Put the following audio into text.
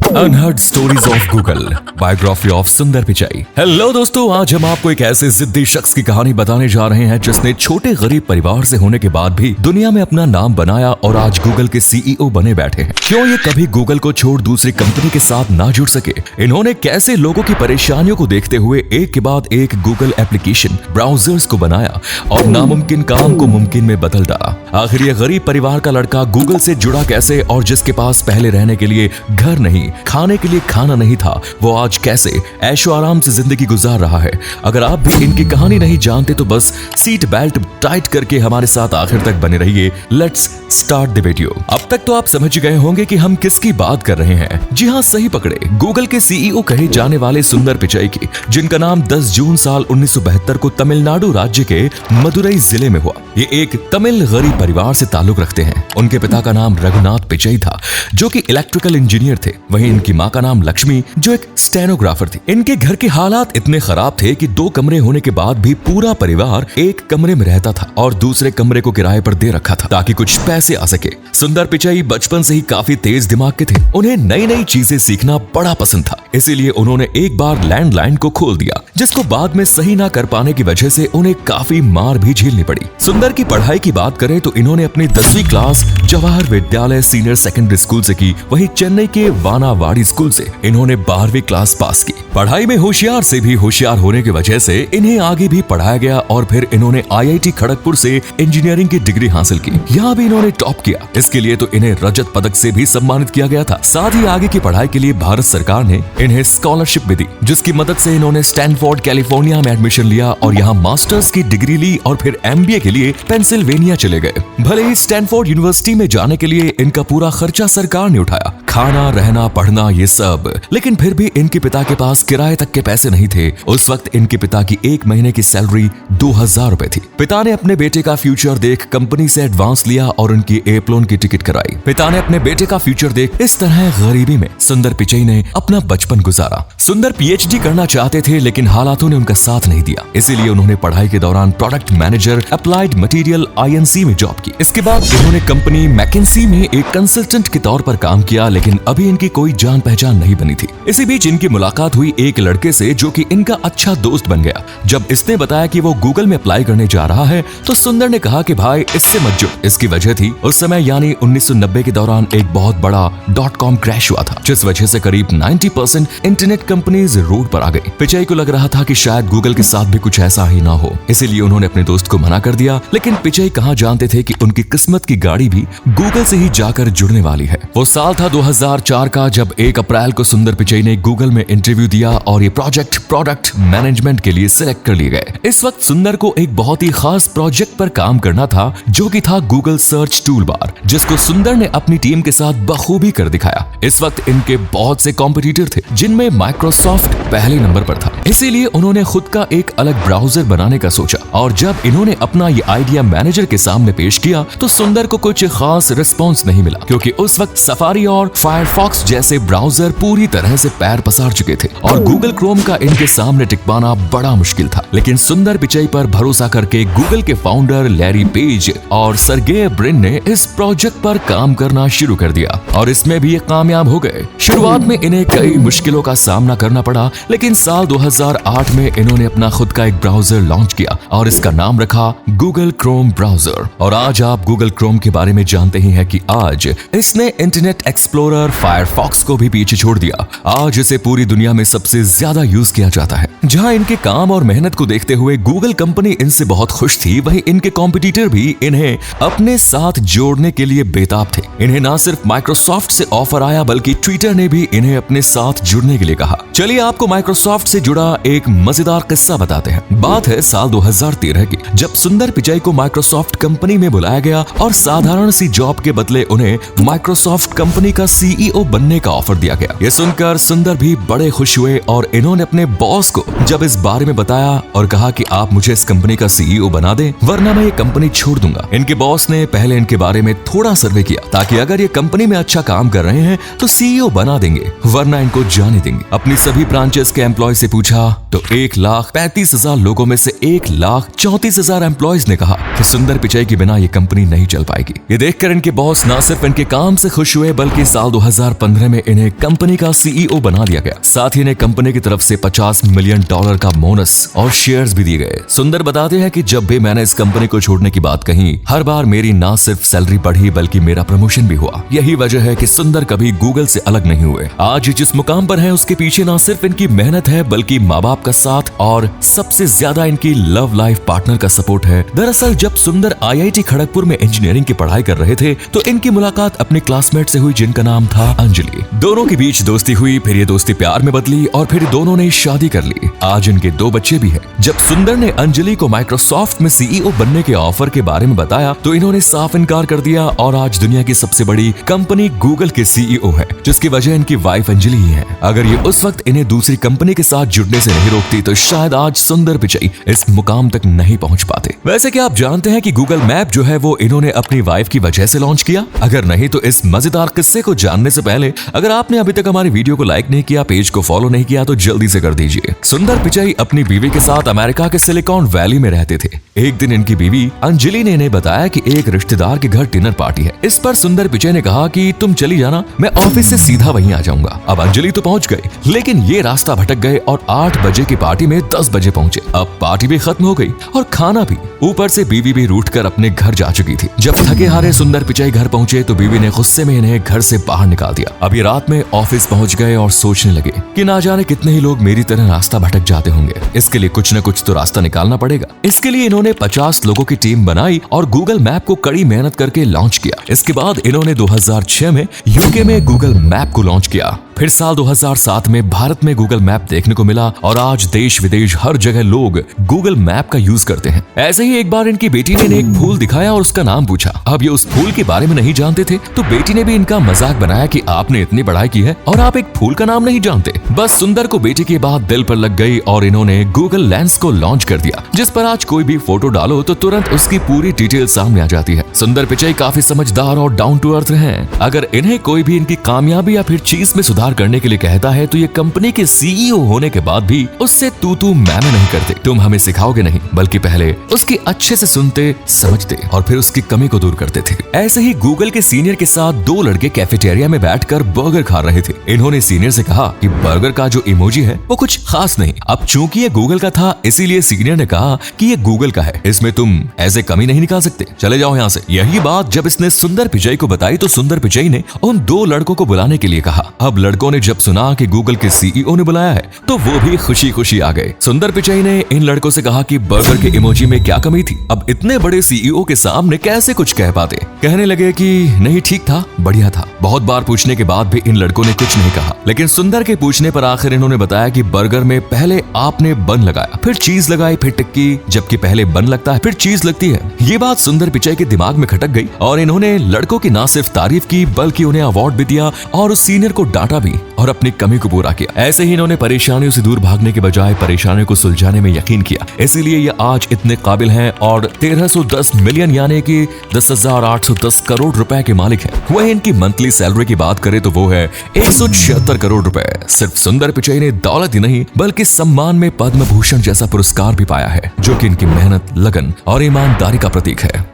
Unheard stories of Google, biography of सुंदर Pichai. Hello दोस्तों, आज हम आपको एक ऐसे जिद्दी शख्स की कहानी बताने जा रहे हैं जिसने छोटे गरीब परिवार से होने के बाद भी दुनिया में अपना नाम बनाया और आज गूगल के सीईओ बने बैठे हैं। क्यों ये कभी गूगल को छोड़ दूसरी कंपनी के साथ ना जुड़ सके, इन्होंने कैसे लोगों की परेशानियों को देखते हुए एक के बाद एक गूगल एप्लीकेशन ब्राउजर्स को बनाया और नामुमकिन काम को मुमकिन में बदल डाला। आखिर ये गरीब परिवार का लड़का गूगल से जुड़ा कैसे, और जिसके पास पहले रहने के लिए घर नहीं, खाने के लिए खाना नहीं था, वो आज कैसे ऐशो आराम से जिंदगी गुजार रहा है। अगर आप भी इनकी कहानी नहीं जानते तो बस सीट बेल्ट टाइट करके हमारे साथ आखिर तक बने रहिए। Let's start the video. अब तक तो आप समझ गए होंगे कि हम किसकी बात कर रहे हैं। जी हाँ, सही पकड़े, गूगल के सीईओ कहे जाने वाले सुंदर पिचाई की, जिनका नाम 10 जून साल 1972 को तमिलनाडु राज्य के मदुरई जिले में हुआ। ये एक तमिल गरीब परिवार से ताल्लुक रखते हैं। उनके पिता का नाम रघुनाथ पिचाई था, जो कि इलेक्ट्रिकल इंजीनियर थे। वहीं इनकी मां का नाम लक्ष्मी, जो एक स्टेनोग्राफर थी। इनके घर के हालात इतने खराब थे कि 2 कमरे होने के बाद भी पूरा परिवार एक कमरे में रहता था और दूसरे कमरे को किराए पर दे रखा था ताकि कुछ पैसे आ सके। सुंदर पिचाई बचपन से ही काफी तेज दिमाग के थे। उन्हें नई नई चीजें सीखना बड़ा पसंद था, इसीलिए उन्होंने एक बार लैंडलाइन को खोल दिया, जिसको बाद में सही ना कर पाने की वजह से उन्हें काफी मार भी झेलनी पड़ी। सुंदर की पढ़ाई की बात करें तो इन्होंने अपनी 10वीं क्लास जवाहर विद्यालय सीनियर सेकेंडरी स्कूल से की। वहीं चेन्नई के वानावाड़ी स्कूल से इन्होंने 12वीं क्लास पास की। पढ़ाई में होशियार से भी होशियार होने की वजह से इन्हें आगे भी पढ़ाया गया और फिर इन्होंने IIT खड़गपुर से इंजीनियरिंग की डिग्री हासिल की। यहाँ भी इन्होंने टॉप किया। इसके लिए तो इन्हें रजत पदक से भी सम्मानित किया गया था। साथ ही आगे की पढ़ाई के लिए भारत सरकार ने इन्हें स्कॉलरशिप भी दी, जिसकी मदद से इन्होंने स्टैनफोर्ड कैलिफोर्निया में एडमिशन लिया और यहाँ मास्टर्स की डिग्री ली और फिर MBA के लिए पेंसिल्वेनिया चले गए। भले ही स्टैनफोर्ड यूनिवर्सिटी में जाने के लिए इनका पूरा खर्चा सरकार ने उठाया, खाना, रहना, पढ़ना, ये सब, लेकिन फिर भी इनके पिता के पास किराए तक के पैसे नहीं थे। उस वक्त इनके पिता की 1 महीने की सैलरी 2000 रुपए थी। पिता ने अपने बेटे का फ्यूचर देख कंपनी से एडवांस लिया और उनकी एयरप्लेन की टिकट कराई। पिता ने अपने बेटे का फ्यूचर देख इस तरह गरीबी में सुंदर पिचाई ने अपना बचपन गुजारा। सुंदर PhD करना चाहते थे, लेकिन हालातों ने उनका साथ नहीं दिया। इसीलिए उन्होंने पढ़ाई के दौरान product manager applied material INC में जॉब की। इसके बाद इन्होंने कंपनी मैकेंसी में एक कंसल्टेंट के तौर पर काम किया, लेकिन अभी इनकी कोई जान पहचान नहीं बनी थी। इसी बीच इनकी मुलाकात हुई एक लड़के से, जो कि इनका अच्छा दोस्त बन गया। जब इसने बताया कि वो गूगल में अप्लाई करने जा रहा है तो सुंदर ने कहा कि भाई इससे मत जुड़। इसकी वजह थी उस समय यानी 1990 के दौरान एक बहुत बड़ा .com क्रैश हुआ था, जिस वजह से करीब 90% इंटरनेट कंपनीज रोड पर आ गई। पिचाई को लग रहा था कि शायद गूगल के साथ भी कुछ ऐसा ही ना हो, इसीलिए उन्होंने अपने दोस्त को मना कर दिया। लेकिन पिचाई कहाँ जानते थे कि उनकी किस्मत की गाड़ी भी गूगल से ही जाकर जुड़ने वाली है। वो साल था 2004 का, जब 1 अप्रैल को सुंदर पिचाई ने गूगल में इंटरव्यू दिया और ये प्रोडक्ट मैनेजमेंट के लिए सिलेक्ट कर लिए गए। इस वक्त सुंदर को एक बहुत ही खास प्रोजेक्ट पर काम करना था, जो कि था गूगल सर्च टूल बार, जिसको सुंदर ने अपनी टीम के साथ बखूबी कर दिखाया। इस वक्त इनके बहुत से कॉम्पिटिटर थे, जिनमें माइक्रोसॉफ्ट पहले नंबर पर था। इसीलिए उन्होंने खुद का एक अलग ब्राउजर बनाने का सोचा और जब इन्होंने अपना ये आइडिया मैनेजर के सामने पेश किया तो सुंदर को कुछ खास रिस्पॉन्स नहीं मिला, क्योंकि उस वक्त सफारी और फायरफॉक्स जैसे ब्राउजर पूरी तरह से पैर पसार चुके थे और गूगल क्रोम का इनके सामने टिक पाना बड़ा मुश्किल था। लेकिन सुंदर पिचाई पर भरोसा करके गूगल के फाउंडर लैरी पेज और सर्गेय ब्रिन ने इस प्रोजेक्ट पर काम करना शुरू कर दिया और इसमें भी ये कामयाब हो गए। शुरुआत में इन्हें कई मुश्किलों का सामना करना पड़ा, लेकिन साल 2008 में इन्होंने अपना खुद का एक ब्राउजर लॉन्च किया और इसका नाम रखा गूगल क्रोम ब्राउजर। और आज आप गूगल क्रोम के बारे में जानते ही हैं कि आज इसने इंटरनेट एक्सप्लोरर फायरफॉक्स को भी पीछे छोड़ दिया। आज इसे पूरी दुनिया में सबसे ज्यादा यूज किया जाता है। जहां इनके काम और मेहनत को देखते हुए गूगल कंपनी इनसे बहुत खुश थी, वहीं इनके कॉम्पिटिटर भी इन्हें अपने साथ जोड़ने के लिए बेताब थे। इन्हें ना सिर्फ माइक्रोसॉफ्ट से ऑफर आया, बल्कि ट्विटर ने भी इन्हें अपने साथ जुड़ने के लिए कहा। चलिए आपको माइक्रोसॉफ्ट से जुड़ा एक मजेदार किस्सा बताते हैं। बात है साल 2013 की, जब सुंदर पिचाई को माइक्रोसॉफ्ट कंपनी में बुलाया गया और साधारण सी जॉब के बदले उन्हें माइक्रोसॉफ्ट कंपनी का CEO बनने का ऑफर दिया गया। ये सुनकर सुंदर भी बड़े खुश हुए और इन्होंने अपने बॉस को जब इस बारे में बताया और कहा कि आप मुझे इस कंपनी का CEO बना दें, वरना मैं ये कंपनी छोड़ दूंगा। इनके बॉस ने पहले इनके बारे में थोड़ा सर्वे किया, ताकि अगर ये कंपनी में अच्छा काम कर रहे हैं तो CEO बना देंगे, वरना इनको जाने देंगे। अपनी सभी ब्रांचेस के एम्प्लॉय से पूछा तो 1,35,000 लोगों में से 1,34,000 एम्प्लॉयज ने कहा सुंदर पिचाई के बिना ये कंपनी नहीं चल पाएगी। ये देखकर इनके बॉस न सिर्फ इनके काम से खुश हुए बल्कि साथ साल 2015 में इन्हें कंपनी का सीईओ बना दिया गया। साथ ही इन्हें कंपनी की तरफ से $50 मिलियन का बोनस और शेयर्स भी दिए गए। सुंदर बताते हैं कि जब भी मैंने इस कंपनी को छोड़ने की बात कही, हर बार मेरी ना सिर्फ सैलरी बढ़ी बल्कि मेरा प्रमोशन भी हुआ। यही वजह है कि सुंदर कभी गूगल से अलग नहीं हुए। आज जिस मुकाम पर हैं उसके पीछे ना सिर्फ इनकी मेहनत है बल्कि माँ बाप का साथ और सबसे ज्यादा इनकी लव लाइफ पार्टनर का सपोर्ट है। दरअसल जब सुंदर IIT खड़गपुर में इंजीनियरिंग की पढ़ाई कर रहे थे तो इनकी मुलाकात अपने क्लासमेट से हुई जिनका नाम था अंजलि। दोनों के बीच दोस्ती हुई, फिर ये दोस्ती प्यार में बदली और फिर दोनों ने शादी कर ली। आज इनके 2 बच्चे भी हैं। जब सुंदर ने अंजलि को माइक्रोसॉफ्ट में सीईओ बनने के ऑफर के बारे में बताया तो इन्होंने साफ इनकार कर दिया और आज दुनिया की सबसे बड़ी कंपनी गूगल के सीईओ है, जिसकी वजह इनकी वाइफ अंजलि ही है। अगर ये उस वक्त इन्हें दूसरी कंपनी के साथ जुड़ने से नहीं रोकती तो शायद आज सुंदर पिचाई इस मुकाम तक नहीं पहुंच पाते। वैसे क्या आप जानते हैं कि गूगल मैप जो है वो इन्होंने अपनी वाइफ की वजह से लॉन्च किया? अगर नहीं तो इस मजेदार किस्से को जानने से पहले अगर आपने अभी तक हमारी वीडियो को लाइक नहीं किया, पेज को फॉलो नहीं किया तो जल्दी से कर दीजिए। सुंदर पिचाई अपनी बीवी के साथ अमेरिका के सिलिकॉन वैली में रहते थे। एक दिन इनकी बीवी अंजलि ने इन्हें बताया कि एक रिश्तेदार के घर डिनर पार्टी है। इस पर सुंदर पिचाई ने कहा कि तुम चली जाना, मैं ऑफिस से सीधा वहीं आ जाऊंगा। अब अंजलि तो पहुंच गए लेकिन ये रास्ता भटक गए और 8 बजे की पार्टी में 10 बजे पहुंचे। अब पार्टी भी खत्म हो गई और खाना भी। ऊपर से बीवी भी रूठकर अपने घर जा चुकी थी। जब थके हारे सुंदर पिचाई घर पहुंचे तो बीवी ने गुस्से में इन्हें घर से बाहर निकाल दिया। अब ये रात में ऑफिस पहुंच गए और सोचने लगे कि ना जाने कितने ही लोग मेरी तरह रास्ता भटक जाते होंगे। इसके लिए कुछ न कुछ तो रास्ता निकालना पड़ेगा। इसके लिए इन्होंने 50 लोगों की टीम बनाई और गूगल मैप को कड़ी मेहनत करके लॉन्च किया। इसके बाद इन्होंने 2006 में यूके में गूगल मैप को लॉन्च किया। फिर साल 2007 में भारत में गूगल मैप देखने को मिला और आज देश विदेश हर जगह लोग गूगल मैप का यूज करते हैं। ऐसे ही एक बार इनकी बेटी ने एक फूल दिखाया और उसका नाम पूछा। अब ये उस फूल के बारे में नहीं जानते थे तो बेटी ने भी इनका मजाक बनाया कि आपने इतनी पढ़ाई की है और आप एक फूल का नाम नहीं जानते। बस सुंदर को बेटी की बात दिल पर लग गई और इन्होंने गूगल लेंस को लॉन्च कर दिया, जिस पर आज कोई भी फोटो डालो तो तुरंत उसकी पूरी डिटेल सामने आ जाती है। सुंदर पिचाई काफी समझदार और डाउन टू अर्थ हैं। अगर इन्हें कोई भी इनकी कामयाबी या फिर चीज में सुधार करने के लिए कहता है तो ये कंपनी के सीईओ होने के बाद भी उससे तू मैं नहीं करते। तुम हमें सिखाओगे नहीं बल्कि पहले उसकी अच्छे से सुनते, समझते और फिर उसकी कमी को दूर करते थे। ऐसे ही गूगल के सीनियर के साथ 2 लड़के कैफेटेरिया में बैठकर बर्गर खा रहे थे। इन्होंने सीनियर से कहा कि बर्गर का जो इमोजी है वो कुछ खास नहीं। अब चूंकि ये गूगल का था इसीलिए सीनियर ने कहा कि ये गूगल का है, इसमें तुम ऐसे कमी नहीं निकाल सकते, चले जाओ यहाँ से। यही बात जब इसने सुंदर पिचाई को बताई तो सुंदर पिचाई ने उन 2 लड़कों को बुलाने के लिए कहा। अब लड़कों ने जब सुना कि गूगल के सीईओ ने बुलाया है तो वो भी खुशी खुशी आ गए। सुंदर पिचाई ने इन लड़कों से कहा कि बर्गर के इमोजी में क्या कमी थी, अब इतने बड़े सीईओ के सामने कैसे कुछ कह पाते। कहने लगे कि नहीं ठीक था, बढ़िया था। बहुत बार पूछने के बाद भी इन लड़कों ने कुछ नहीं कहा, लेकिन सुंदर के पूछने पर आखिर इन्होंने बताया कि बर्गर में पहले आपने बन लगाया, फिर चीज लगाई, फिर टिक्की, जबकि पहले बन लगता है फिर चीज लगती है। ये बात सुंदर पिचाई के दिमाग में खटक गई और इन्होंने लड़कों की ना सिर्फ तारीफ की बल्कि उन्हें अवार्ड भी दिया और उस सीनियर को डांटा भी और अपनी कमी को पूरा किया। ऐसे ही इन्होंने परेशानियों से दूर भागने के बजाय परेशानियों को सुलझाने में यकीन किया, इसीलिए ये आज इतने काबिल हैं और 1310 मिलियन यानी कि 10,810 करोड़ रुपए के मालिक हैं। वही इनकी मंथली सैलरी की बात करें तो वो है 176 करोड़ रुपए। सिर्फ सुंदर पिचाई ने दौलत ही नहीं बल्कि सम्मान में पद्म भूषण जैसा पुरस्कार भी पाया है, जो कि इनकी मेहनत, लगन और ईमानदारी का प्रतीक है।